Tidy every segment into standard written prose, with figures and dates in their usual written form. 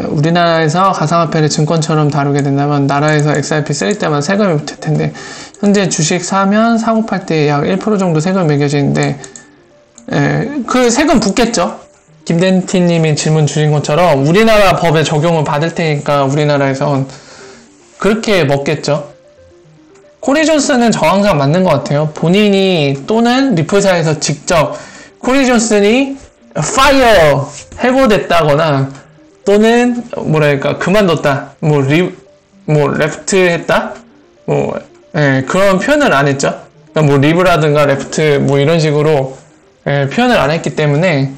우리나라에서 가상화폐를 증권처럼 다루게 된다면 나라에서 XRP 쓸 때만 세금이 붙을 텐데 현재 주식 사면 사고 팔 때 약 1% 정도 세금이 매겨지는데 그 세금 붙겠죠. 김덴티님이 질문 주신 것처럼 우리나라 법에 적용을 받을 테니까 우리나라에선 그렇게 먹겠죠. 코리 존슨은 저항상 맞는 것 같아요. 본인이 또는 리플사에서 직접 코리 존슨이 파이어 해고됐다거나 또는 뭐랄까 그만뒀다 뭐 레프트 했다 그런 표현을 안 했죠. 그러니까 뭐 리브라든가 레프트 뭐 이런 식으로 표현을 안 했기 때문에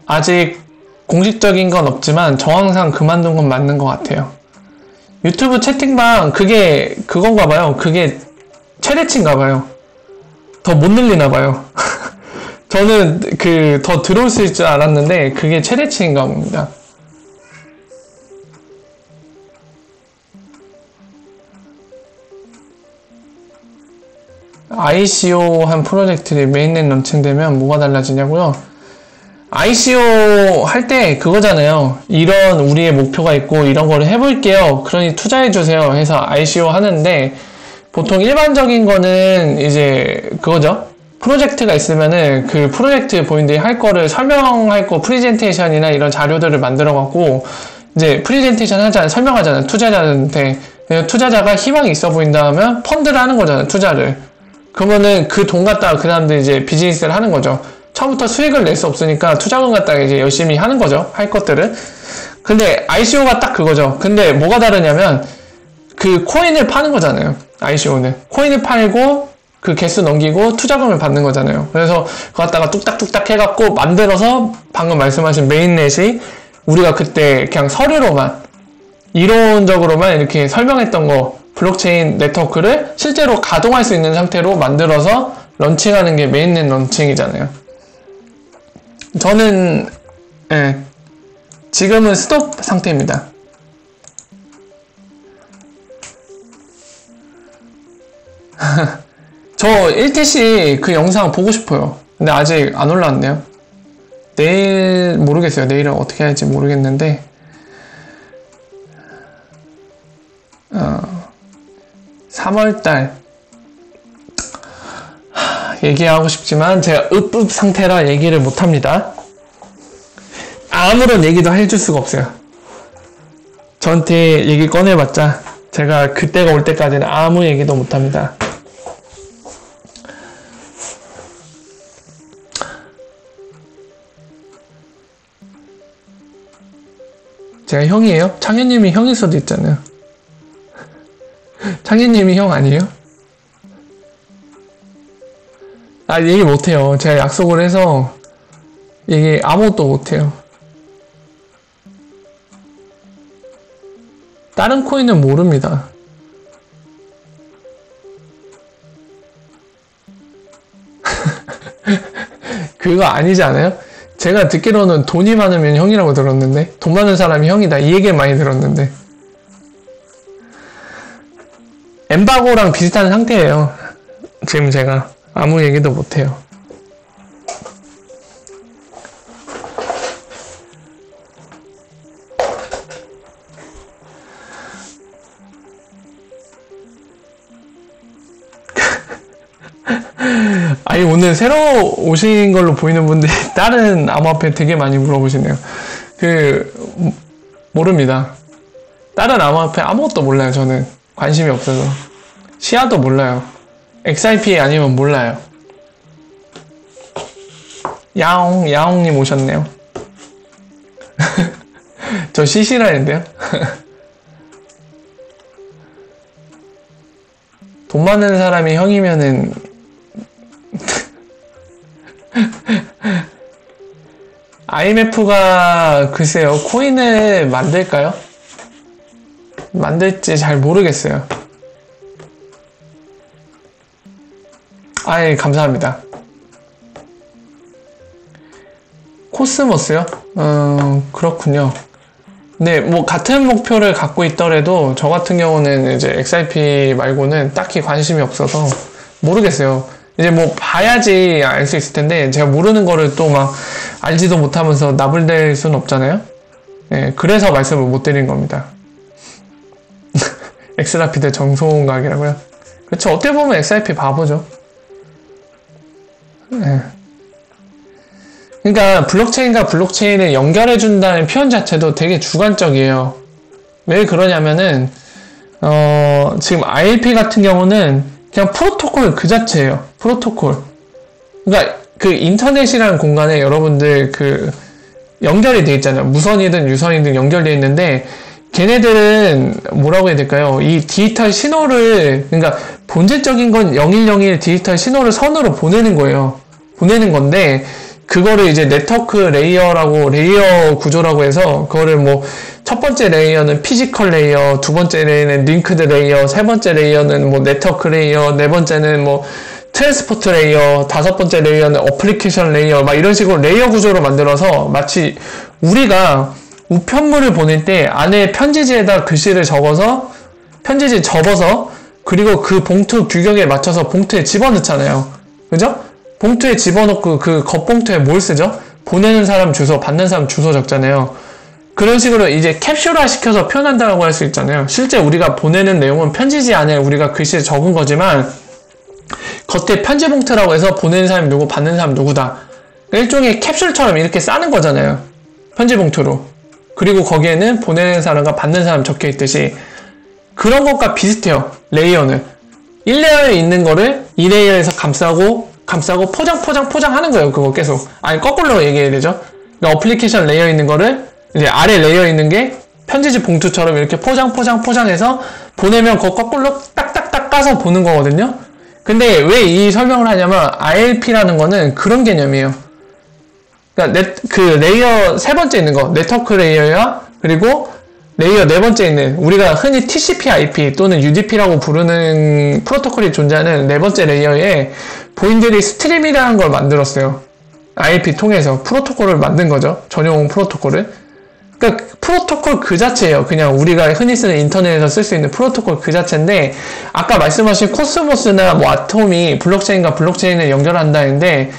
아직 공식적인 건 없지만 저항상 그만둔 건 맞는 것 같아요. 유튜브 채팅방 그게 그건가 봐요. 그게 최대치인가 봐요. 더 못 늘리나 봐요. 저는 더 들어올 수 있을 줄 알았는데 그게 최대치인가 봅니다. ICO 한 프로젝트들이 메인넷 런칭되면 뭐가 달라지냐고요? ICO 할 때 그거잖아요. 이런 우리의 목표가 있고 이런 거를 해볼게요. 그러니 투자해주세요 해서 ICO 하는데 보통 일반적인 거는 이제 그거죠. 프로젝트가 있으면은 그 프로젝트 본인들이 할 거를 설명할 거 프리젠테이션이나 이런 자료들을 만들어 갖고 이제 프리젠테이션 하잖아요. 설명하잖아요. 투자자한테. 투자자가 희망이 있어 보인다 하면 펀드를 하는 거잖아요. 투자를. 그러면은 그 돈 갖다가 그 사람들이 이제 비즈니스를 하는 거죠. 처음부터 수익을 낼 수 없으니까 투자금 갖다가 이제 열심히 하는 거죠. 할 것들을. 근데 ICO가 딱 그거죠. 근데 뭐가 다르냐면 그 코인을 파는 거잖아요. ICO는. 코인을 팔고 그 개수 넘기고 투자금을 받는 거잖아요. 그래서 그거 갖다가 뚝딱뚝딱 해갖고 만들어서 방금 말씀하신 메인넷이 우리가 그때 그냥 서류로만 이론적으로만 이렇게 설명했던 거 블록체인 네트워크를 실제로 가동할 수 있는 상태로 만들어서 런칭하는 게 메인넷 런칭이잖아요. 저는 지금은 스톱 상태입니다. 저 1TC 그 영상 보고 싶어요. 근데 아직 안 올라왔네요. 내일 모르겠어요. 내일은 어떻게 할지 모르겠는데 3월달 얘기하고 싶지만 제가 읍읍 상태라 얘기를 못합니다. 아무런 얘기도 해줄 수가 없어요. 저한테 얘기 꺼내봤자 제가 그때가 올 때까지는 아무 얘기도 못합니다. 제가 형이에요? 창현님이 형일 수도 있잖아요. 창현님이 형 아니에요? 얘기 못해요. 제가 약속을 해서 얘기 아무것도 못해요. 다른 코인은 모릅니다. 그거 아니지 않아요? 제가 듣기로는 돈이 많으면 형이라고 들었는데 돈 많은 사람이 형이다 이 얘기를 많이 들었는데 엠바고랑 비슷한 상태예요. 지금 제가 아무 얘기도 못해요. 아니 오늘 새로 오신 걸로 보이는 분들이 다른 암호화폐 되게 많이 물어보시네요. 모릅니다. 다른 암호화폐 아무것도 몰라요. 저는 관심이 없어서 시야도 몰라요. XRP 아니면 몰라요. 야옹님 오셨네요. 저 시시라는데요. 돈 많은 사람이 형이면은 IMF가 글쎄요 코인을 만들까요? 만들지 잘 모르겠어요. 아예 감사합니다. 코스모스요? 그렇군요. 네, 뭐 같은 목표를 갖고 있더라도 저 같은 경우는 이제 XRP 말고는 딱히 관심이 없어서 모르겠어요. 이제 뭐 봐야지 알 수 있을 텐데 제가 모르는 거를 또 막 알지도 못하면서 나불댈 수는 없잖아요. 예, 그래서 말씀을 못 드린 겁니다. 엑스라피드 정송각이라고요? 그렇죠. 어떻게 보면 XRP 바보죠. 예. 그러니까 블록체인과 블록체인을 연결해준다는 표현 자체도 되게 주관적이에요. 왜 그러냐면은 지금 ILP 같은 경우는 그냥 프로토콜 그 자체예요. 프로토콜. 그러니까 그 인터넷이라는 공간에 여러분들 그 연결이 돼 있잖아요. 무선이든 유선이든 연결돼 있는데 걔네들은 뭐라고 해야 될까요? 이 디지털 신호를, 그러니까 본질적인 건 0101 디지털 신호를 선으로 보내는 거예요. 보내는 건데 그거를 이제 네트워크 레이어라고, 레이어 구조라고 해서 그거를 뭐 첫 번째 레이어는 피지컬 레이어, 두 번째 레이어는 링크드 레이어, 세 번째 레이어는 뭐 네트워크 레이어, 네 번째는 뭐 트랜스포트 레이어, 다섯 번째 레이어는 어플리케이션 레이어, 막 이런 식으로 레이어 구조로 만들어서 마치 우리가 우편물을 보낼 때 안에 편지지에다 글씨를 적어서, 편지지 접어서, 그리고 그 봉투 규격에 맞춰서 봉투에 집어넣잖아요. 그죠? 봉투에 집어넣고 그 겉봉투에 뭘 쓰죠? 보내는 사람 주소, 받는 사람 주소 적잖아요. 그런 식으로 이제 캡슐화 시켜서 표현한다고 할 수 있잖아요. 실제 우리가 보내는 내용은 편지지 안에 우리가 글씨를 적은 거지만 겉에 편지 봉투라고 해서 보내는 사람이 누구, 받는 사람 누구다. 일종의 캡슐처럼 이렇게 싸는 거잖아요. 편지 봉투로. 그리고 거기에는 보내는 사람과 받는 사람 적혀 있듯이 그런 것과 비슷해요. 레이어는 1레이어에 있는 거를 2레이어에서 감싸고 포장하는 거예요. 그거 계속. 아니 거꾸로 얘기해야 되죠. 그러니까 어플리케이션 레이어에 있는 거를 이제 아래 레이어에 있는 게 편지지 봉투처럼 이렇게 포장해서 보내면 그거 거꾸로 딱딱딱 까서 보는 거거든요. 근데 왜 이 설명을 하냐면 ILP라는 거는 그런 개념이에요. 그러니까 그 레이어 세 번째 있는 거, 네트워크 레이어야, 그리고 레이어 네 번째 있는 우리가 흔히 TCP/IP 또는 UDP라고 부르는 프로토콜이 존재하는 네 번째 레이어에 본인들이 스트림이라는 걸 만들었어요. ILP 통해서 프로토콜을 만든 거죠. 전용 프로토콜을. 그러니까 프로토콜 그 자체예요. 그냥 우리가 흔히 쓰는 인터넷에서 쓸 수 있는 프로토콜 그 자체인데 아까 말씀하신 코스모스나 뭐 아톰이 블록체인과 블록체인을 연결한다 했는데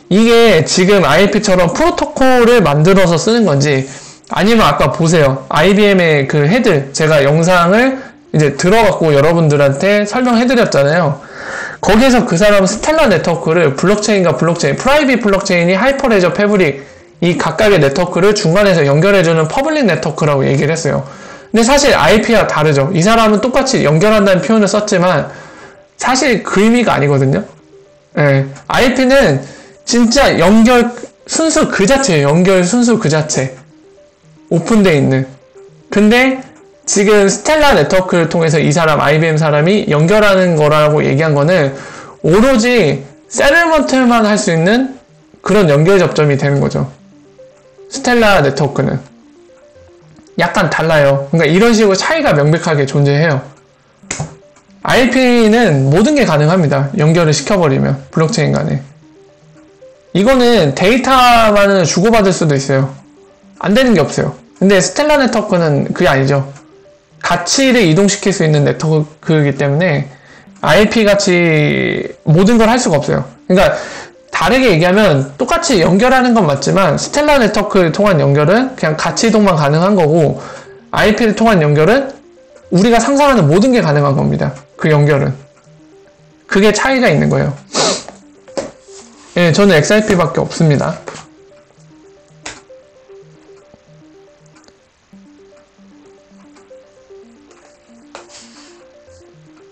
이게 지금 ILP처럼 프로토콜을 만들어서 쓰는 건지 아니면 아까 보세요. IBM의 그 헤드 제가 영상을 이제 들어갖고 여러분들한테 설명해드렸잖아요. 거기에서 그 사람은 스텔라 네트워크를 블록체인과 블록체인, 프라이빗 블록체인이 하이퍼레저 패브릭 이 각각의 네트워크를 중간에서 연결해주는 퍼블릭 네트워크라고 얘기를 했어요. 근데 사실 IP와 다르죠. 이 사람은 똑같이 연결한다는 표현을 썼지만 사실 그 의미가 아니거든요. 예. IP는 진짜 연결 순수 그 자체예요. 연결 순수 그 자체. 오픈되어 있는. 근데 지금 스텔라 네트워크를 통해서 이 사람, IBM 사람이 연결하는 거라고 얘기한 거는 오로지 세틀먼트만 할 수 있는 그런 연결 접점이 되는 거죠. 스텔라 네트워크는. 약간 달라요. 그러니까 이런 식으로 차이가 명백하게 존재해요. IP는 모든 게 가능합니다. 연결을 시켜버리면. 블록체인 간에. 이거는 데이터만을 주고받을 수도 있어요. 안 되는 게 없어요. 근데 스텔라 네트워크는 그게 아니죠. 가치를 이동시킬 수 있는 네트워크이기 때문에 IP 같이 모든 걸 할 수가 없어요. 그러니까 다르게 얘기하면 똑같이 연결하는 건 맞지만 스텔라 네트워크를 통한 연결은 그냥 가치 이동만 가능한 거고 IP를 통한 연결은 우리가 상상하는 모든 게 가능한 겁니다. 그 연결은. 그게 차이가 있는 거예요. 예, 저는 XRP밖에 없습니다.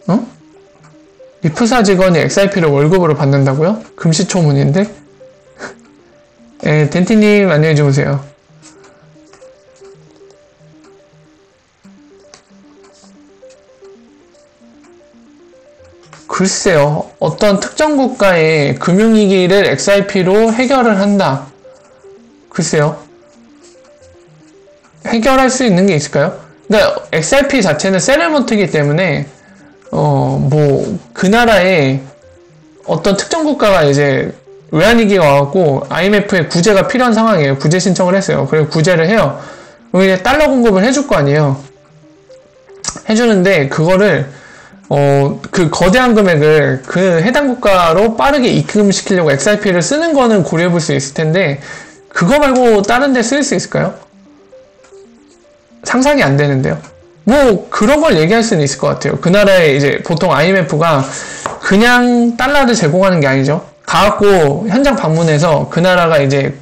어? 리프사 직원이 XRP를 월급으로 받는다고요? 금시초문인데? 예, 덴티님 안녕히 주무세요. 글쎄요. 어떤 특정 국가의 금융위기를 XRP로 해결을 한다. 글쎄요. 해결할 수 있는 게 있을까요? 그러니까 XRP 자체는 세틀먼트이기 때문에 그 나라에 어떤 특정 국가가 이제 외환위기가 와갖고 IMF에 구제가 필요한 상황이에요. 구제 신청을 했어요. 그리고 구제를 해요. 그럼 이제 달러 공급을 해줄 거 아니에요. 해주는데 그거를 그 거대한 금액을 그 해당 국가로 빠르게 입금시키려고 XRP를 쓰는 거는 고려해 볼 수 있을 텐데, 그거 말고 다른 데 쓸 수 있을까요? 상상이 안 되는데요. 뭐, 그런 걸 얘기할 수는 있을 것 같아요. 그 나라에 이제 보통 IMF가 그냥 달러를 제공하는 게 아니죠. 가갖고 현장 방문해서 그 나라가 이제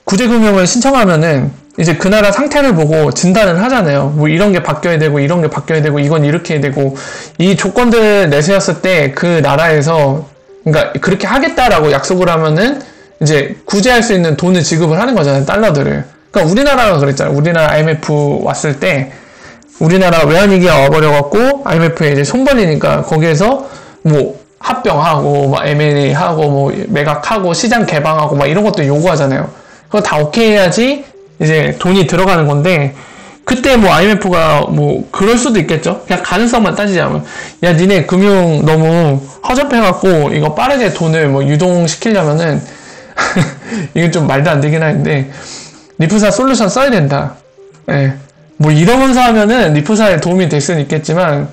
구제금융을 신청하면은 이제 그 나라 상태를 보고 진단을 하잖아요. 뭐 이런 게 바뀌어야 되고 이런 게 바뀌어야 되고 이건 이렇게 해야 되고, 이 조건들을 내세웠을 때 그 나라에서 그러니까 그렇게 하겠다라고 약속을 하면은 이제 구제할 수 있는 돈을 지급을 하는 거잖아요. 달러들을. 그러니까 우리나라가 그랬잖아요. 우리나라 IMF 왔을 때 우리나라 외환위기가 와버려갖고 IMF에 이제 손 벌리니까 거기에서 뭐 합병하고 막 M&A 하고 뭐 매각하고 시장 개방하고 막 이런 것도 요구하잖아요. 그거 다 오케이 해야지 이제 돈이 들어가는 건데, 그때 뭐 IMF가 뭐 그럴 수도 있겠죠. 그냥 가능성만 따지자면, 야 니네 금융 너무 허접해갖고 이거 빠르게 돈을 뭐 유동시키려면은 이건 좀 말도 안 되긴 하는데 리프사 솔루션 써야 된다. 예. 뭐 이러면서 하면은 리프사에 도움이 될 수는 있겠지만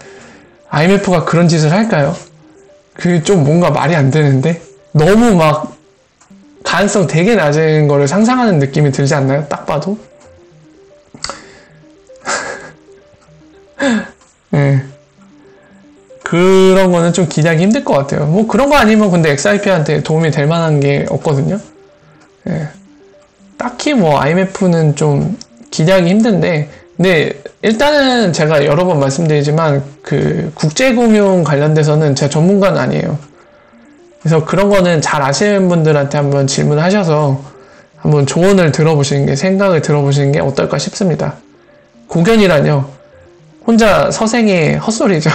IMF가 그런 짓을 할까요? 그게 좀 뭔가 말이 안 되는데, 너무 막 가능성 되게 낮은 거를 상상하는 느낌이 들지 않나요? 딱 봐도. 네. 그런 거는 좀 기대하기 힘들 것 같아요. 뭐 그런 거 아니면 근데 XRP한테 도움이 될 만한 게 없거든요. 네. 딱히 뭐 IMF는 좀 기대하기 힘든데, 근데 일단은 제가 여러 번 말씀드리지만 그 국제금융 관련돼서는 제가 전문가는 아니에요. 그래서 그런 거는 잘 아시는 분들한테 한번 질문하셔서 한번 조언을 들어보시는 게, 생각을 들어보시는 게 어떨까 싶습니다. 고견이라뇨. 혼자 서생의 헛소리죠.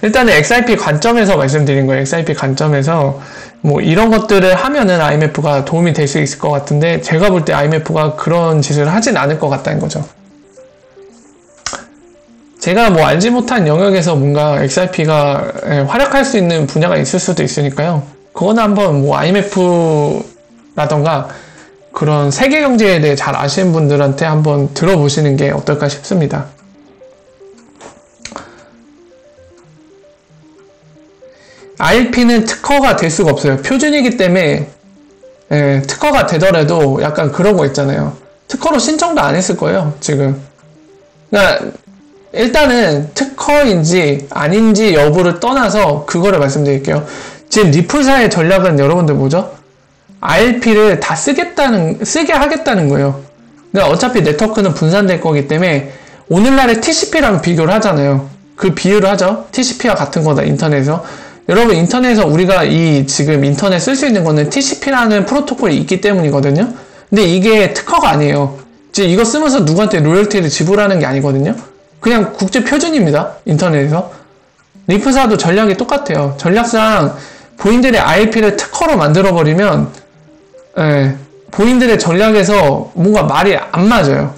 일단은 XRP 관점에서 말씀드린 거예요. XRP 관점에서 뭐 이런 것들을 하면은 IMF가 도움이 될 수 있을 것 같은데, 제가 볼 때 IMF가 그런 짓을 하진 않을 것 같다는 거죠. 제가 뭐 알지 못한 영역에서 뭔가 XRP가 활약할 수 있는 분야가 있을 수도 있으니까요. 그거는 한번 뭐 IMF라던가 그런 세계 경제에 대해 잘 아시는 분들한테 한번 들어보시는 게 어떨까 싶습니다. IRP는 특허가 될 수가 없어요. 표준이기 때문에. 특허가 되더라도 약간 그런 거 있잖아요. 특허로 신청도 안 했을 거예요, 지금. 그러니까 일단은 특허인지 아닌지 여부를 떠나서 그거를 말씀드릴게요. 지금 리플사의 전략은 여러분들 뭐죠? IRP를 다 쓰게 하겠다는 거예요. 그러니까 어차피 네트워크는 분산될 거기 때문에 오늘날의 TCP랑 비교를 하잖아요. 그 비유를 하죠. TCP와 같은 거다, 인터넷에서. 여러분, 인터넷에서 우리가 지금 인터넷 쓸 수 있는 거는 TCP라는 프로토콜이 있기 때문이거든요. 근데 이게 특허가 아니에요. 지금 이거 쓰면서 누구한테 로열티를 지불하는 게 아니거든요. 그냥 국제 표준입니다. 인터넷에서. 리프사도 전략이 똑같아요. 전략상 본인들의 IP를 특허로 만들어버리면 본인들의 전략에서 뭔가 말이 안 맞아요.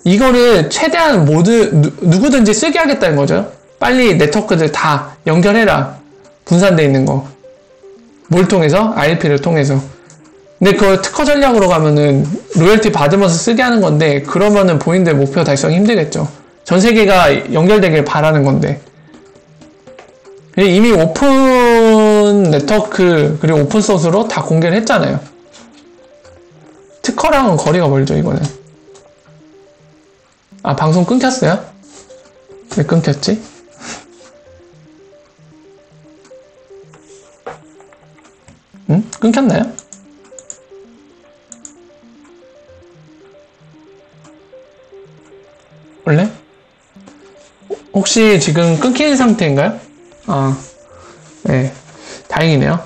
이거를 최대한 누구든지 쓰게 하겠다는 거죠. 빨리 네트워크들 다 연결해라. 분산되어 있는 거. 뭘 통해서? IP를 통해서. 근데 그걸 특허 전략으로 가면은 로열티 받으면서 쓰게 하는 건데, 그러면은 본인들 목표 달성이 힘들겠죠. 전 세계가 연결되길 바라는 건데. 이미 오픈 네트워크 그리고 오픈 소스로 다 공개를 했잖아요. 특허랑은 거리가 멀죠, 이거는. 아, 방송 끊겼어요? 왜 끊겼지? 응? 끊겼나요? 원래? 혹시 지금 끊긴 상태인가요? 네. 다행이네요.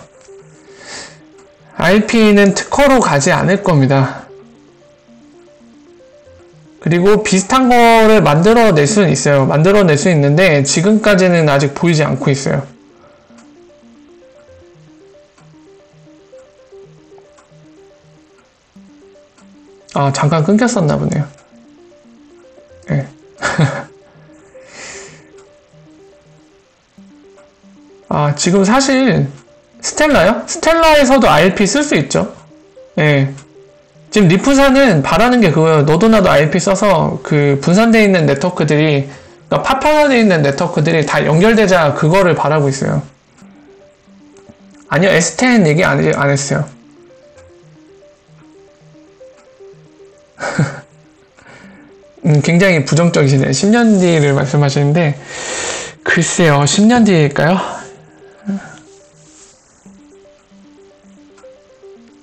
IP는 특허로 가지 않을 겁니다. 그리고 비슷한 거를 만들어낼 수는 있어요. 만들어낼 수 있는데 지금까지는 아직 보이지 않고 있어요. 아, 잠깐 끊겼었나 보네요. 네. 아, 지금 사실 스텔라요? 스텔라에서도 IRP 쓸 수 있죠. 예. 지금 리프사는 바라는 게 그거예요. 너도 나도 IRP 써서 그 분산되어 있는 네트워크들이 그러니까 파편화되어 있는 네트워크들이 다 연결되자 그거를 바라고 있어요. 아니요, S10 얘기 안 했어요. 굉장히 부정적이시네요. 10년 뒤를 말씀하시는데, 글쎄요, 10년 뒤일까요?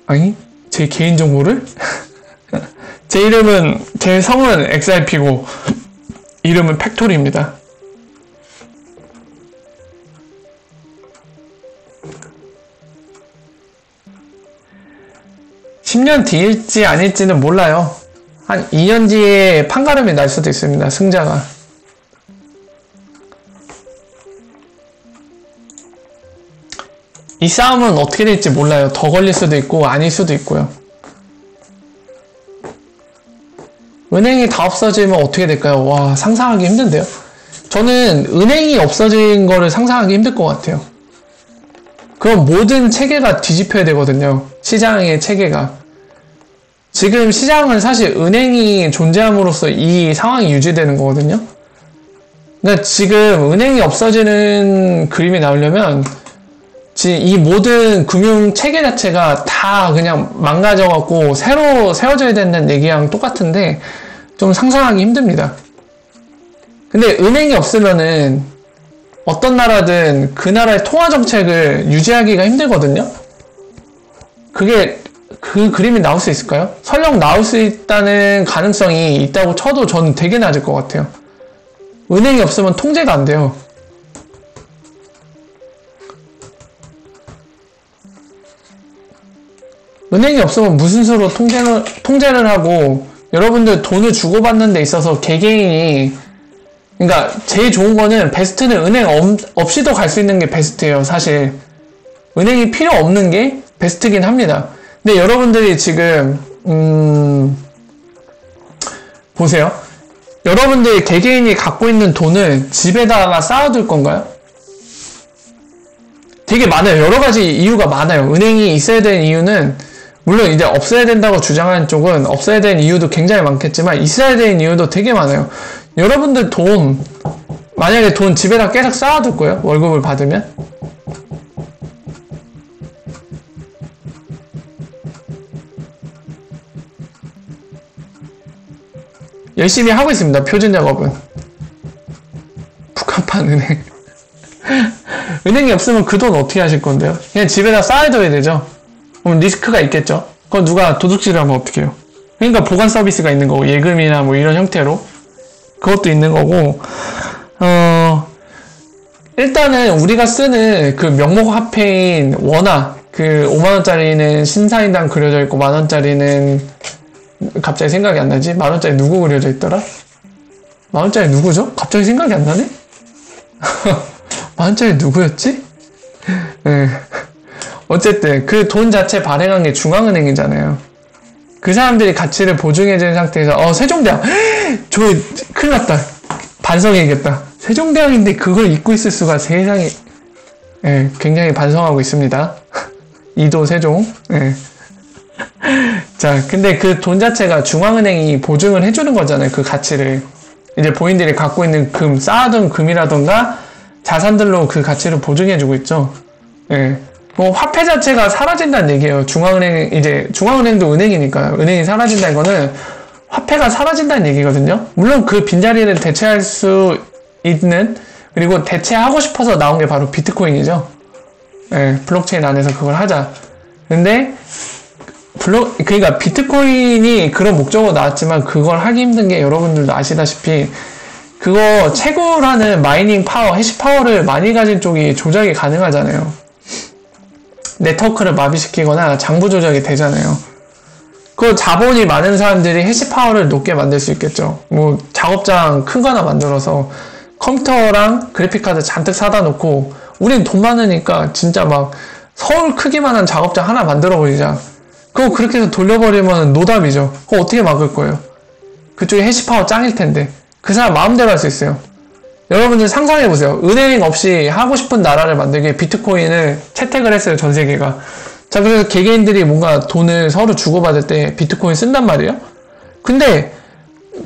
아니, 제 개인정보를? 제 성은 XRP고, 이름은 팩토리입니다. (10년) 뒤일지 아닐지는 몰라요. 한 2년 뒤에 판가름이 날 수도 있습니다. 승자가. 이 싸움은 어떻게 될지 몰라요. 더 걸릴 수도 있고 아닐 수도 있고요. 은행이 다 없어지면 어떻게 될까요? 와, 상상하기 힘든데요. 저는 은행이 없어진 거를 상상하기 힘들 것 같아요. 그럼 모든 체계가 뒤집혀야 되거든요. 시장의 체계가. 지금 시장은 사실 은행이 존재함으로써 이 상황이 유지되는 거거든요. 그러니까 지금 은행이 없어지는 그림이 나오려면 이 모든 금융 체계 자체가 다 그냥 망가져갖고 새로 세워져야 된다는 얘기랑 똑같은데 좀 상상하기 힘듭니다. 근데 은행이 없으면은 어떤 나라든 그 나라의 통화 정책을 유지하기가 힘들거든요. 그 그림이 나올 수 있을까요? 설령 나올 수 있다는 가능성이 있다고 쳐도 저는 되게 낮을 것 같아요. 은행이 없으면 통제가 안 돼요. 은행이 없으면 무슨 수로 통제를 하고 여러분들 돈을 주고받는 데 있어서 개개인이 그러니까 제일 좋은 거는 베스트는 은행 없이도 갈 수 있는 게 베스트예요. 사실 은행이 필요 없는 게 베스트긴 합니다. 근데 여러분들이 지금 보세요. 여러분들이 개개인이 갖고 있는 돈을 집에다가 쌓아둘 건가요? 되게 많아요. 여러 가지 이유가 많아요. 은행이 있어야 되는 이유는 물론 이제 없어야 된다고 주장하는 쪽은 없어야 되는 이유도 굉장히 많겠지만 있어야 되는 이유도 되게 많아요. 여러분들 만약에 돈 집에다 계속 쌓아둘 거예요? 월급을 받으면? 열심히 하고 있습니다. 표준 작업은. 북한판 은행. 은행이 없으면 그 돈 어떻게 하실 건데요? 그냥 집에다 쌓아둬야 되죠. 그럼 리스크가 있겠죠. 그건 누가 도둑질을 하면 어떻게 해요? 그러니까 보관 서비스가 있는 거고 예금이나 뭐 이런 형태로 그것도 있는 거고 일단은 우리가 쓰는 그 명목 화폐인 원화 그 5만원짜리는 신사임당 그려져 있고 만원짜리는 갑자기 생각이 안 나지? 만원짜리 누구 그려져 있더라? 만원짜리 누구죠? 갑자기 생각이 안 나네? 만원짜리 누구였지? 네. 어쨌든 그 돈 자체 발행한 게 중앙은행이잖아요. 그 사람들이 가치를 보증해준 상태에서 세종대왕! 저 큰일 났다. 반성해야겠다. 세종대왕인데 그걸 잊고 있을 수가 세상에 굉장히 반성하고 있습니다. 이도 세종. 자, 근데 그 돈 자체가 중앙은행이 보증을 해주는 거잖아요. 그 가치를. 이제 본인들이 갖고 있는 쌓아둔 금이라던가 자산들로 그 가치를 보증해주고 있죠. 뭐 화폐 자체가 사라진다는 얘기예요. 중앙은행도 은행이니까 은행이 사라진다 이거는 화폐가 사라진다는 얘기거든요. 물론 그 빈자리를 대체할 수 있는 그리고 대체하고 싶어서 나온 게 바로 비트코인이죠. 블록체인 안에서 그걸 하자. 근데 그러니까 비트코인이 그런 목적으로 나왔지만 그걸 하기 힘든 게 여러분들도 아시다시피 그거 채굴하는 마이닝 파워, 해시 파워를 많이 가진 쪽이 조작이 가능하잖아요. 네트워크를 마비시키거나 장부 조작이 되잖아요. 그 자본이 많은 사람들이 해시 파워를 높게 만들 수 있겠죠. 뭐 작업장 큰 거 하나 만들어서 컴퓨터랑 그래픽카드 잔뜩 사다 놓고 우린 돈 많으니까 진짜 막 서울 크기만한 작업장 하나 만들어 버리자. 그거 그렇게 해서 돌려버리면 노답이죠. 그거 어떻게 막을 거예요? 그쪽에 해시 파워 짱일 텐데. 그 사람 마음대로 할 수 있어요. 여러분들 상상해보세요. 은행 없이 하고 싶은 나라를 만들기 위해 비트코인을 채택을 했어요. 전 세계가. 자, 그래서 개개인들이 뭔가 돈을 서로 주고받을 때 비트코인 쓴단 말이에요. 근데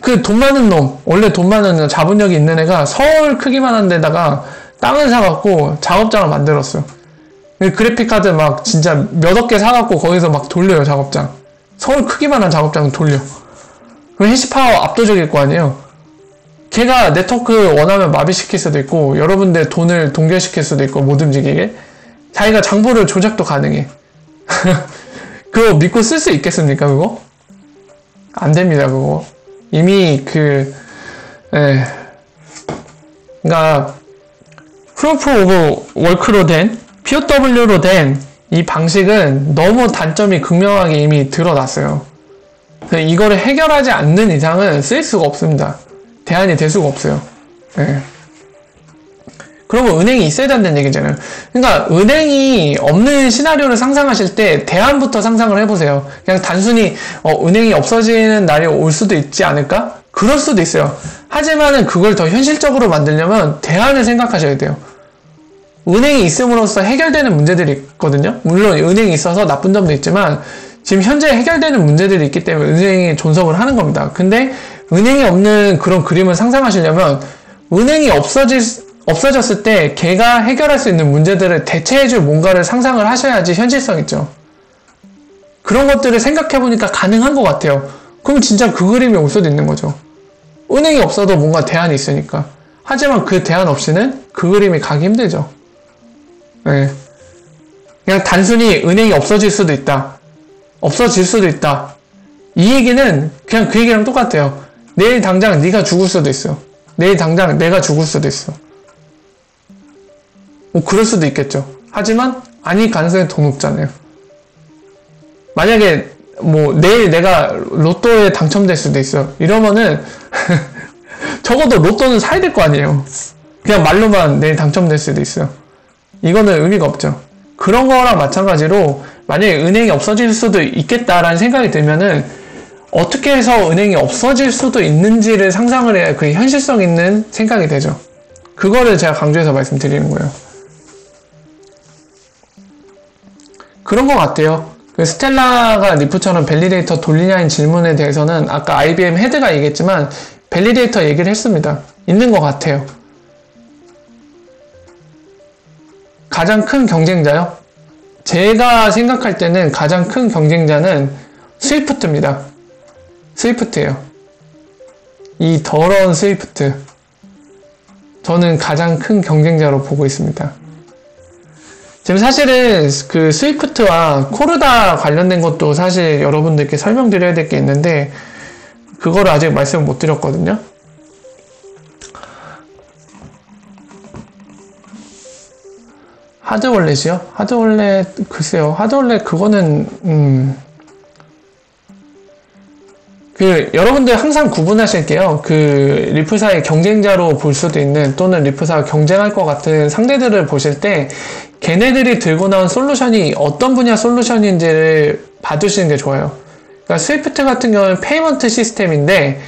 그 돈 많은 놈, 원래 돈 많은 놈, 자본력이 있는 애가 서울 크기만 한 데다가 땅을 사갖고 작업장을 만들었어. 그래픽카드 막 진짜 몇억 개 사갖고 거기서 막 돌려요, 작업장. 서울 크기만 한 작업장을 돌려. 그럼 해시파워 압도적일 거 아니에요? 걔가 네트워크 원하면 마비시킬 수도 있고, 여러분들 돈을 동결시킬 수도 있고, 못 움직이게. 자기가 장부를 조작도 가능해. 그거 믿고 쓸 수 있겠습니까, 그거? 안 됩니다, 그거. 이미 그니까, 프루프 오브 워크로 된, POW로 된 이 방식은 너무 단점이 극명하게 이미 드러났어요. 이거를 해결하지 않는 이상은 쓸 수가 없습니다. 대안이 될 수가 없어요. 네. 그러면 은행이 있어야 된다는 얘기잖아요. 그러니까 은행이 없는 시나리오를 상상하실 때 대안부터 상상을 해보세요. 그냥 단순히 은행이 없어지는 날이 올 수도 있지 않을까? 그럴 수도 있어요. 하지만은 그걸 더 현실적으로 만들려면 대안을 생각하셔야 돼요. 은행이 있음으로써 해결되는 문제들이 있거든요. 물론 은행이 있어서 나쁜 점도 있지만 지금 현재 해결되는 문제들이 있기 때문에 은행이 존속을 하는 겁니다. 근데 은행이 없는 그런 그림을 상상하시려면 은행이 없어졌을 때 걔가 해결할 수 있는 문제들을 대체해줄 뭔가를 상상을 하셔야지 현실성 있죠. 그런 것들을 생각해보니까 가능한 것 같아요. 그럼 진짜 그 그림이 올 수도 있는 거죠. 은행이 없어도 뭔가 대안이 있으니까. 하지만 그 대안 없이는 그 그림이 가기 힘들죠. 네. 그냥 단순히 은행이 없어질 수도 있다. 없어질 수도 있다. 이 얘기는 그냥 그 얘기랑 똑같아요. 내일 당장 네가 죽을 수도 있어. 내일 당장 내가 죽을 수도 있어. 뭐 그럴 수도 있겠죠. 하지만 아닐 가능성이 더 높잖아요. 만약에 뭐 내일 내가 로또에 당첨될 수도 있어. 이러면은 적어도 로또는 사야 될 거 아니에요. 그냥 말로만 내일 당첨될 수도 있어요. 이거는 의미가 없죠. 그런 거랑 마찬가지로 만약에 은행이 없어질 수도 있겠다라는 생각이 들면은 어떻게 해서 은행이 없어질 수도 있는지를 상상을 해야 그 현실성 있는 생각이 되죠. 그거를 제가 강조해서 말씀드리는 거예요. 그런 것 같아요. 그 스텔라가 리프처럼 밸리데이터 돌리냐는 질문에 대해서는 아까 IBM 헤드가 얘기했지만 밸리데이터 얘기를 했습니다. 있는 것 같아요. 가장 큰 경쟁자요? 제가 생각할 때는 가장 큰 경쟁자는 스위프트입니다. 스위프트예요. 이 더러운 스위프트. 저는 가장 큰 경쟁자로 보고 있습니다. 지금 사실은 그 스위프트와 코르다 관련된 것도 사실 여러분들께 설명드려야 될 게 있는데 그거를 아직 말씀을 못 드렸거든요. 하드월렛이요? 하드월렛 글쎄요. 하드월렛 그거는 여러분들 항상 구분하실게요. 그 리프사의 경쟁자로 볼 수도 있는 또는 리프사가 경쟁할 것 같은 상대들을 보실 때 걔네들이 들고 나온 솔루션이 어떤 분야 솔루션인지를 봐두시는 게 좋아요. 그러니까 스위프트 같은 경우는 페이먼트 시스템인데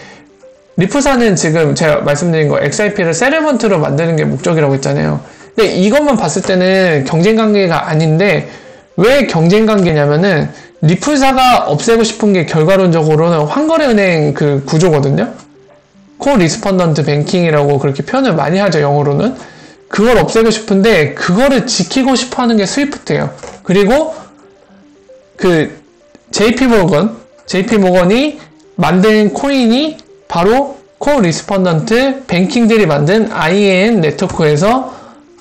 리프사는 지금 제가 말씀드린 거 XRP를 세틀먼트로 만드는 게 목적이라고 했잖아요. 근데 이것만 봤을 때는 경쟁 관계가 아닌데 왜 경쟁 관계냐면은 리프사가 없애고 싶은 게 결과론적으로는 환거래은행 그 구조거든요. 코리스펀던트 뱅킹이라고 그렇게 표현을 많이 하죠, 영어로는. 그걸 없애고 싶은데 그거를 지키고 싶어 하는 게 스위프트예요. 그리고 그 JP모건이 만든 코인이 바로 코리스펀던트 뱅킹들이 만든 IAN 네트워크에서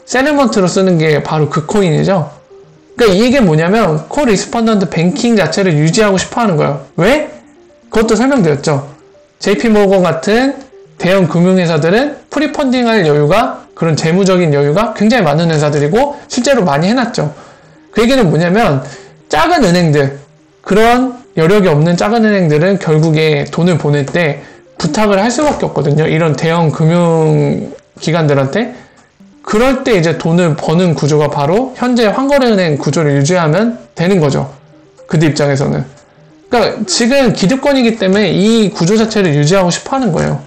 세틀먼트로 쓰는 게 바로 그 코인이죠. 그러니까 이게 뭐냐면 코리스펀던트 뱅킹 자체를 유지하고 싶어 하는 거예요. 왜? 그것도 설명드렸죠. JP모건 같은 대형 금융회사들은 프리펀딩할 여유가 그런 재무적인 여유가 굉장히 많은 회사들이고 실제로 많이 해놨죠. 그 얘기는 뭐냐면 작은 은행들 그런 여력이 없는 작은 은행들은 결국에 돈을 보낼 때 부탁을 할 수밖에 없거든요. 이런 대형 금융기관들한테. 그럴 때 이제 돈을 버는 구조가 바로 현재 환거래은행 구조를 유지하면 되는 거죠. 그들 입장에서는. 그러니까 지금 기득권이기 때문에 이 구조 자체를 유지하고 싶어 하는 거예요.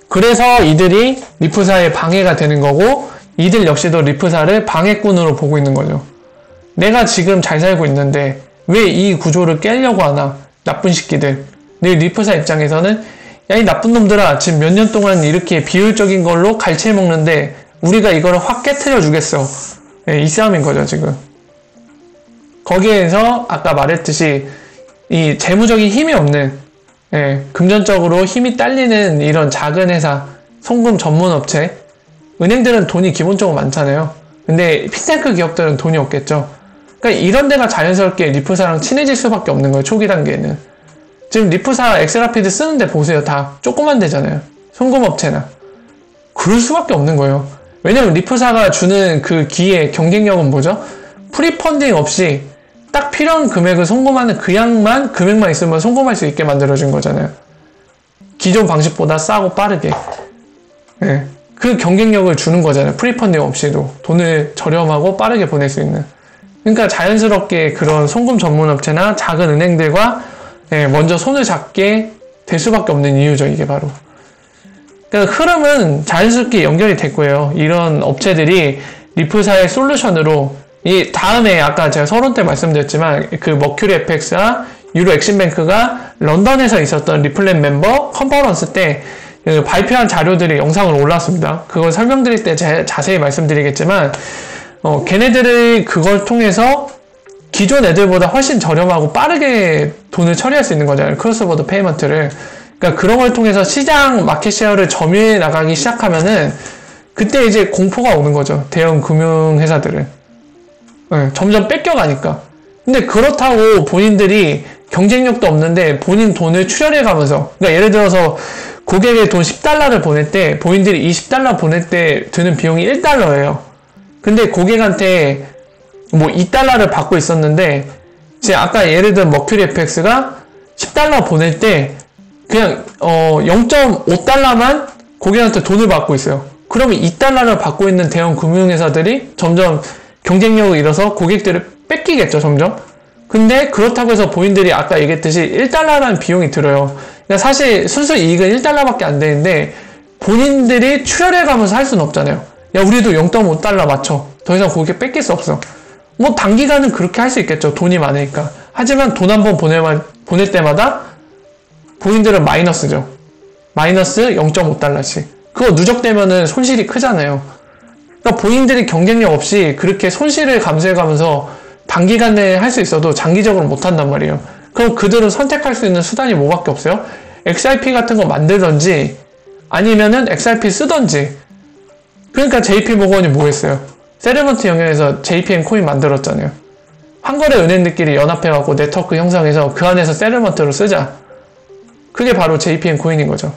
그래서 이들이 리프사의 방해가 되는 거고 이들 역시도 리프사를 방해꾼으로 보고 있는 거죠. 내가 지금 잘 살고 있는데 왜 이 구조를 깨려고 하나? 나쁜 새끼들. 근데 리프사 입장에서는 야, 이 나쁜 놈들아, 지금 몇 년 동안 이렇게 비효율적인 걸로 갈채 먹는데 우리가 이거를 확 깨트려 주겠어. 이 싸움인 거죠, 지금. 거기에서 아까 말했듯이 이 재무적인 힘이 없는, 금전적으로 힘이 딸리는 이런 작은 회사, 송금 전문 업체, 은행들은 돈이 기본적으로 많잖아요. 근데 핀테크 기업들은 돈이 없겠죠. 그러니까 이런 데가 자연스럽게 리프사랑 친해질 수밖에 없는 거예요, 초기 단계에는. 지금 리프사 엑스라피드 쓰는데 보세요. 다 조그만 데잖아요. 송금업체나. 그럴 수밖에 없는 거예요. 왜냐면 리프사가 주는 그 기회, 경쟁력은 뭐죠? 프리펀딩 없이 딱 필요한 금액을 송금하는 그 양만, 금액만 있으면 송금할 수 있게 만들어준 거잖아요. 기존 방식보다 싸고 빠르게. 그 경쟁력을 주는 거잖아요. 프리펀딩 없이도. 돈을 저렴하고 빠르게 보낼 수 있는. 그러니까 자연스럽게 그런 송금 전문업체나 작은 은행들과 먼저 손을 잡게 될 수밖에 없는 이유죠, 이게 바로. 그러니까 흐름은 자연스럽게 연결이 됐고요. 이런 업체들이 리프사의 솔루션으로 이 다음에 아까 제가 서론 때 말씀드렸지만 그 머큐리 FX와 유로 엑심뱅크가 런던에서 있었던 리플렛 멤버 컨퍼런스 때 발표한 자료들이 영상으로 올랐습니다. 그걸 설명드릴 때 자세히 말씀드리겠지만 걔네들이 그걸 통해서 기존 애들보다 훨씬 저렴하고 빠르게 돈을 처리할 수 있는 거잖아요. 크로스보더 페이먼트를. 그러니까 그런 걸 통해서 시장 마켓 셰어를 점유해 나가기 시작하면은 그때 이제 공포가 오는 거죠. 대형 금융회사들은. 점점 뺏겨가니까. 근데 그렇다고 본인들이 경쟁력도 없는데 본인 돈을 출혈해 가면서, 그러니까 예를 들어서 고객의 돈 10달러를 보낼 때 본인들이 이 10달러 보낼 때 드는 비용이 1달러예요. 근데 고객한테 뭐 2달러를 받고 있었는데 제가 아까 예를 든 머큐리 FX가 10달러 보낼 때 그냥 0.5달러만 고객한테 돈을 받고 있어요. 그러면 2달러를 받고 있는 대형 금융회사들이 점점 경쟁력을 잃어서 고객들을 뺏기겠죠, 점점. 근데 그렇다고 해서 본인들이 아까 얘기했듯이 1달러라는 비용이 들어요. 그러니까 사실 순수 이익은 1달러밖에 안 되는데 본인들이 출혈해가면서 할 수는 없잖아요. 야, 우리도 0.5달러 맞춰. 더 이상 고객 뺏길 수 없어. 뭐 단기간은 그렇게 할 수 있겠죠. 돈이 많으니까. 하지만 돈 한 번 보낼 때마다 본인들은 마이너스죠. 마이너스 0.5달러씩. 그거 누적되면은 손실이 크잖아요. 그러니까 본인들이 경쟁력 없이 그렇게 손실을 감수해가면서 단기간 내에 할 수 있어도 장기적으로 못한단 말이에요. 그럼 그들은 선택할 수 있는 수단이 뭐밖에 없어요? XRP 같은 거 만들던지 아니면은 XRP 쓰던지. 그러니까 JP모건이 뭐 했어요? 세르먼트 영역에서 JPM 코인 만들었잖아요. 한거래 은행들끼리 연합해갖고 네트워크 형성해서 그 안에서 세르먼트로 쓰자. 그게 바로 JPM 코인인 거죠.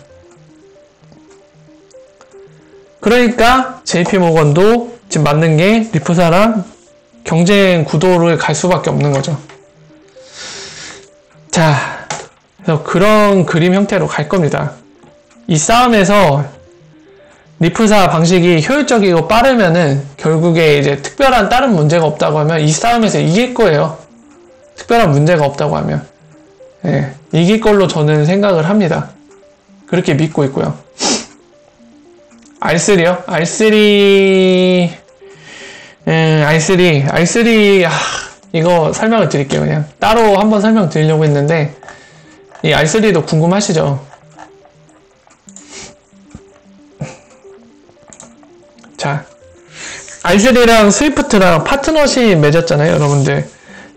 그러니까 JP모건도 지금 맞는 게 리프사랑 경쟁 구도를 갈 수밖에 없는 거죠. 자, 그래서 그런 그림 형태로 갈 겁니다. 이 싸움에서 리프사 방식이 효율적이고 빠르면은 결국에 이제 특별한 다른 문제가 없다고 하면 이 싸움에서 이길 거예요. 특별한 문제가 없다고 하면. 이길 걸로 저는 생각을 합니다. 그렇게 믿고 있고요. R3요? R3, 이거 설명을 드릴게요. 그냥 따로 한번 설명 드리려고 했는데, 이 R3도 궁금하시죠? 자, R3랑 스위프트랑 파트너십 맺었잖아요, 여러분들.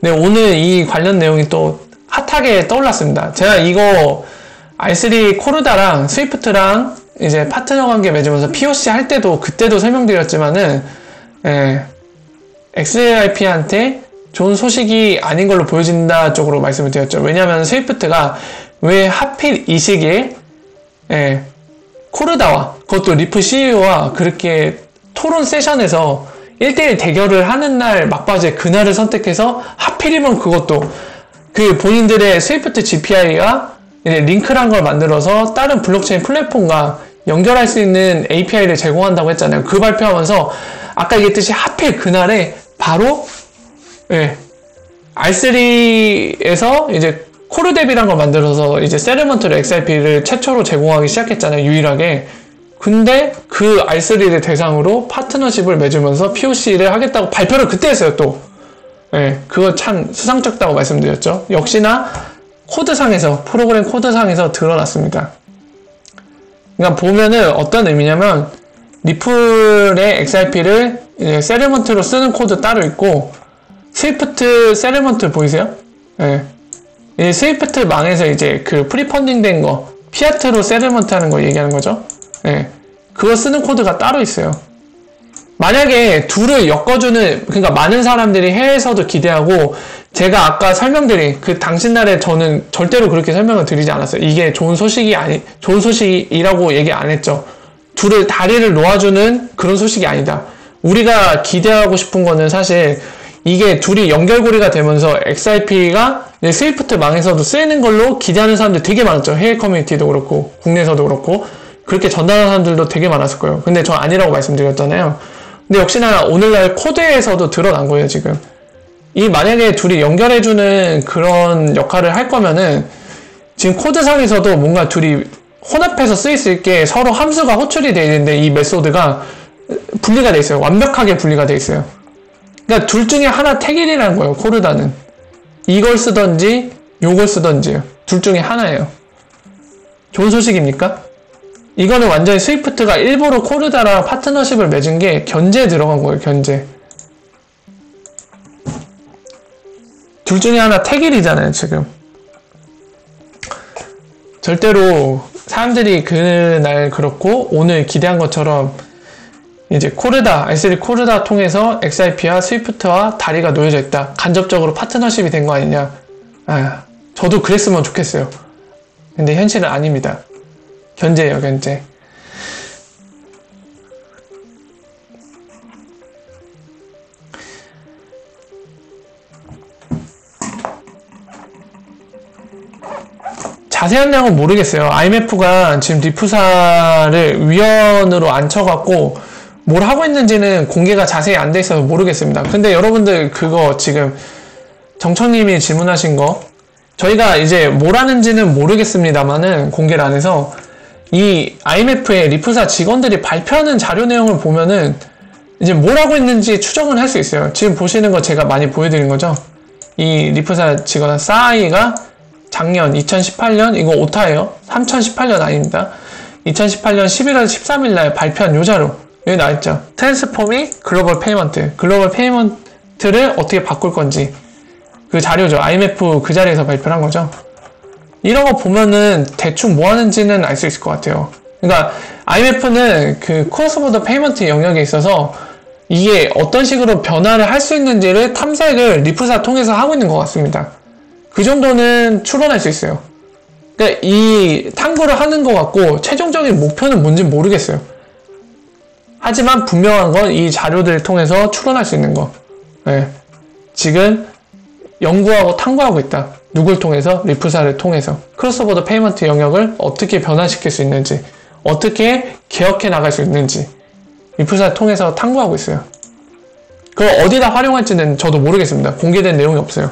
근데 오늘 이 관련 내용이 또 핫하게 떠올랐습니다. 제가 이거 R3 코르다랑 스위프트랑 이제 파트너 관계 맺으면서 POC 할 때도 그때도 설명드렸지만은 XRP한테 좋은 소식이 아닌 걸로 보여진다 쪽으로 말씀을 드렸죠. 왜냐하면 스위프트가 왜 하필 이 시기에 코르다와 그것도 리프 CEO와 그렇게 토론 세션에서 1대1 대결을 하는 날 막바지에 그날을 선택해서 하필이면 그것도 그 본인들의 스위프트 GPI가 링크란 걸 만들어서 다른 블록체인 플랫폼과 연결할 수 있는 API를 제공한다고 했잖아요. 그 발표하면서 아까 얘기했듯이 하필 그날에 바로 R3에서 이제 코르데비란 걸 만들어서 이제 세르먼트를 XRP를 최초로 제공하기 시작했잖아요. 유일하게. 근데 그 R3를 대상으로 파트너십을 맺으면서 POC를 하겠다고 발표를 그때 했어요, 또. 그거 참 수상쩍다고 말씀드렸죠. 역시나 코드상에서, 프로그램 코드상에서 드러났습니다. 그러니까 보면은 어떤 의미냐면, 리플의 XRP를 이제 세르먼트로 쓰는 코드 따로 있고, 스위프트 세르먼트 보이세요? 예. 이 스위프트 망에서 이제 그 프리펀딩 된 거, 피아트로 세르먼트 하는 거 얘기하는 거죠. 예. 그거 쓰는 코드가 따로 있어요. 만약에 둘을 엮어주는, 그러니까 많은 사람들이 해외에서도 기대하고, 제가 아까 설명드린 그 당신 날에 저는 절대로 그렇게 설명을 드리지 않았어요. 이게 좋은 소식이라고 얘기 안 했죠. 둘을 다리를 놓아주는 그런 소식이 아니다. 우리가 기대하고 싶은 거는 사실 이게 둘이 연결고리가 되면서 XRP가 스위프트 망에서도 쓰이는 걸로 기대하는 사람들 되게 많았죠. 해외 커뮤니티도 그렇고 국내에서도 그렇고 그렇게 전달하는 사람들도 되게 많았을 거예요. 근데 저 아니라고 말씀드렸잖아요. 근데 역시나 오늘날 코드에서도 드러난 거예요, 지금. 이 만약에 둘이 연결해주는 그런 역할을 할 거면은 지금 코드상에서도 뭔가 둘이 혼합해서 쓰일 수 있게 서로 함수가 호출이 되어 있는데 이 메소드가 분리가 되어 있어요. 완벽하게 분리가 되어 있어요. 그러니까 둘 중에 하나 택일이라는 거예요, 코르다는. 이걸 쓰던지 요걸 쓰던지요. 둘 중에 하나예요. 좋은 소식입니까? 이거는 완전히 스위프트가 일부러 코르다랑 파트너십을 맺은 게 견제에 들어간 거예요, 견제. 둘 중에 하나 택일이잖아요, 지금. 절대로 사람들이 그날 그렇고 오늘 기대한 것처럼 이제 코르다, R3 코르다 통해서 XRP와 스위프트와 다리가 놓여져 있다. 간접적으로 파트너십이 된 거 아니냐. 저도 그랬으면 좋겠어요. 근데 현실은 아닙니다. 견제예요, 견제. 자세한 내용은 모르겠어요. IMF가 지금 리프사를 위원으로 앉혀갖고 뭘 하고 있는지는 공개가 자세히 안 돼 있어서 모르겠습니다. 근데 여러분들 그거 지금 정청님이 질문하신 거 저희가 이제 뭘 하는지는 모르겠습니다만은 공개를 안 해서 이 IMF의 리프사 직원들이 발표하는 자료 내용을 보면은 이제 뭘 하고 있는지 추정을 할 수 있어요. 지금 보시는 거 제가 많이 보여드린 거죠. 이 리프사 직원 싸이가 작년 2018년 이거 오타예요. 3018년 아닙니다. 2018년 11월 13일 날 발표한 요 자료 여기 나와있죠. 트랜스폼이 글로벌 페이먼트를 어떻게 바꿀 건지 그 자료죠. IMF 그 자리에서 발표를 한 거죠. 이런 거 보면은 대충 뭐 하는지는 알 수 있을 것 같아요. 그러니까 IMF는 그 크로스보더 페이먼트 영역에 있어서 이게 어떤 식으로 변화를 할 수 있는지를 탐색을 리프사 통해서 하고 있는 것 같습니다. 그 정도는 추론할 수 있어요. 그러니까 이 탐구를 하는 것 같고 최종적인 목표는 뭔지 모르겠어요. 하지만 분명한 건 이 자료들을 통해서 추론할 수 있는 거. 네. 지금 연구하고 탐구하고 있다. 누굴 통해서? 리프사를 통해서. 크로스보더 페이먼트 영역을 어떻게 변화시킬 수 있는지, 어떻게 개혁해 나갈 수 있는지 리프사를 통해서 탐구하고 있어요. 그걸 어디다 활용할지는 저도 모르겠습니다. 공개된 내용이 없어요.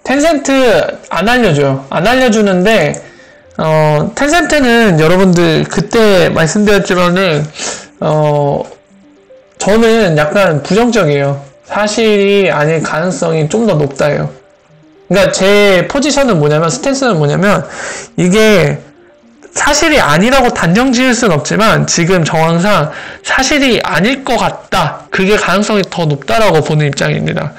텐센트 안 알려줘요. 안 알려주는데 텐센트는 여러분들 그때 말씀드렸지만은 저는 약간 부정적이에요. 사실이 아닐 가능성이 좀 더 높다예요. 그러니까 제 포지션은 뭐냐면 스탠스는 뭐냐면 이게 사실이 아니라고 단정 지을 수는 없지만 지금 정황상 사실이 아닐 것 같다. 그게 가능성이 더 높다라고 보는 입장입니다.